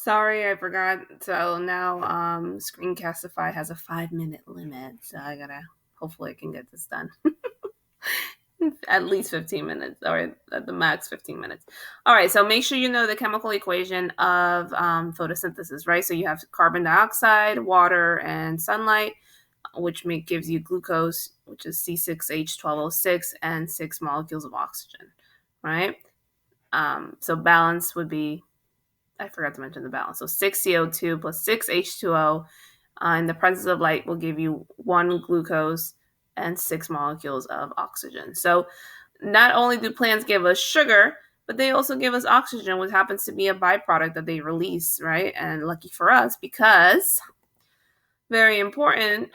Sorry, I forgot. So now Screencastify has a 5-minute limit. So hopefully I can get this done. At least 15 minutes, or at the max 15 minutes. All right, so make sure you know the chemical equation of photosynthesis, right? So you have carbon dioxide, water, and sunlight, which gives you glucose, which is C6H12O6, and 6 molecules of oxygen, right? So balance would be, I forgot to mention the balance. So 6 CO2 plus 6 H2O in the presence of light will give you 1 glucose and 6 molecules of oxygen. So not only do plants give us sugar, but they also give us oxygen, which happens to be a byproduct that they release, right? And lucky for us, because very important,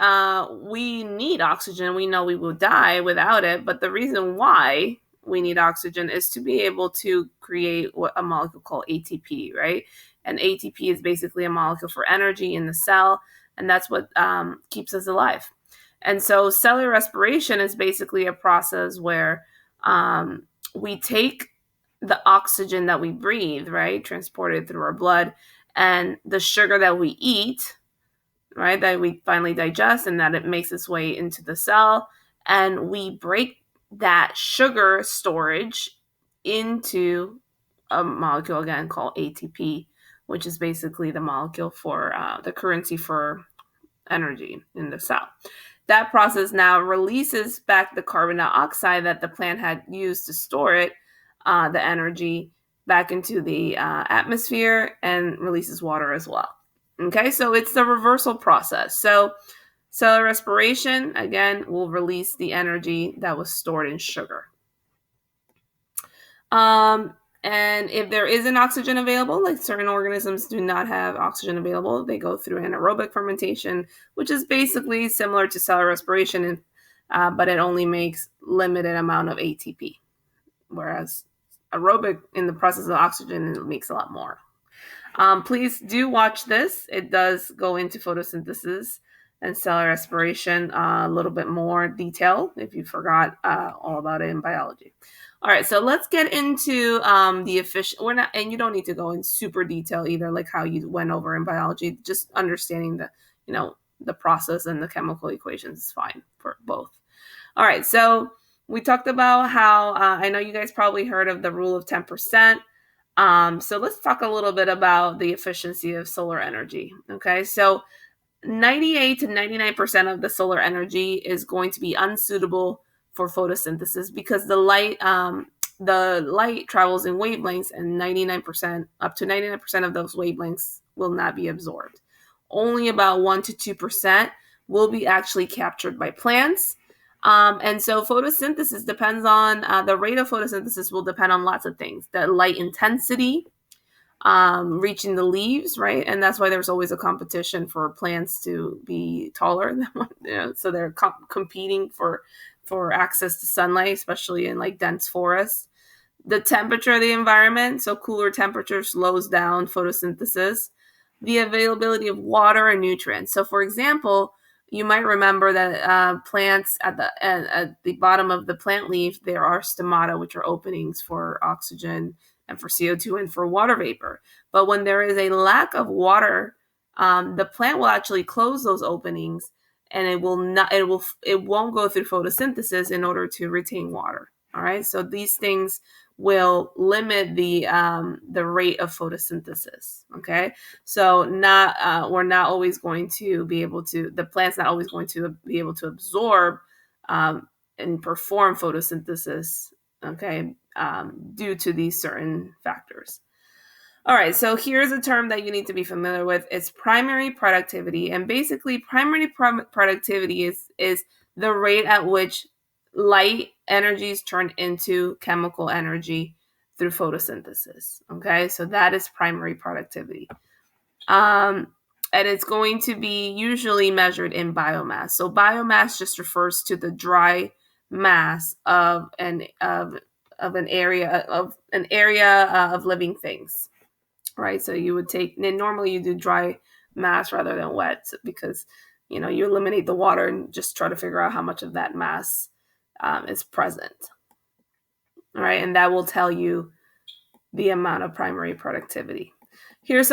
we need oxygen. We know we will die without it, but the reason why we need oxygen is to be able to create a molecule called ATP, right? And ATP is basically a molecule for energy in the cell, and that's what keeps us alive. And so cellular respiration is basically a process where we take the oxygen that we breathe, right, transported through our blood, and the sugar that we eat, right, that we finally digest, and that it makes its way into the cell, and we break that sugar storage into a molecule again called ATP, which is basically the molecule for the currency for energy in the cell. That process now releases back the carbon dioxide that the plant had used to store it, the energy, back into the atmosphere, and releases water as well. Okay, so it's the reversal process. So cellular respiration, again, will release the energy that was stored in sugar. And if there isn't oxygen available, like certain organisms do not have oxygen available, they go through anaerobic fermentation, which is basically similar to cellular respiration, but it only makes limited amount of ATP, whereas aerobic, in the process of oxygen, it makes a lot more. Please do watch this. It does go into photosynthesis and cellular respiration a little bit more detail if you forgot all about it in biology. All right, so let's get into the efficient. We're not, and you don't need to go in super detail either, like how you went over in biology. Just understanding the process and the chemical equations is fine for both. All right, so we talked about how I know you guys probably heard of the rule of 10%. So let's talk a little bit about the efficiency of solar energy. Okay, so 98 to 99% of the solar energy is going to be unsuitable for photosynthesis because the light travels in wavelengths, and 99%, up to 99% of those wavelengths will not be absorbed. Only about 1 to 2% will be actually captured by plants. And so photosynthesis depends on the rate of photosynthesis will depend on lots of things. The light intensity, reaching the leaves, right? And that's why there's always a competition for plants to be taller than one, so they're competing for access to sunlight, especially in like dense forests. The temperature of the environment, so cooler temperature slows down photosynthesis. The availability of water and nutrients. So for example, you might remember that plants at the bottom of the plant leaf, there are stomata, which are openings for oxygen and for CO2 and for water vapor. But when there is a lack of water, the plant will actually close those openings, and it won't go through photosynthesis in order to retain water. All right, so these things will limit the rate of photosynthesis. Okay, so we're not always going to be able to. The plant's not always going to be able to absorb and perform photosynthesis. Okay, due to these certain factors. All right, so here's a term that you need to be familiar with. It's primary productivity, and basically, primary productivity is the rate at which light energy is turned into chemical energy through photosynthesis. Okay, so that is primary productivity. And it's going to be usually measured in biomass. So biomass just refers to the dry mass of an area of living things, right? So you would take, and normally you do dry mass rather than wet because you eliminate the water and just try to figure out how much of that mass is present. All right, and that will tell you the amount of primary productivity. Here's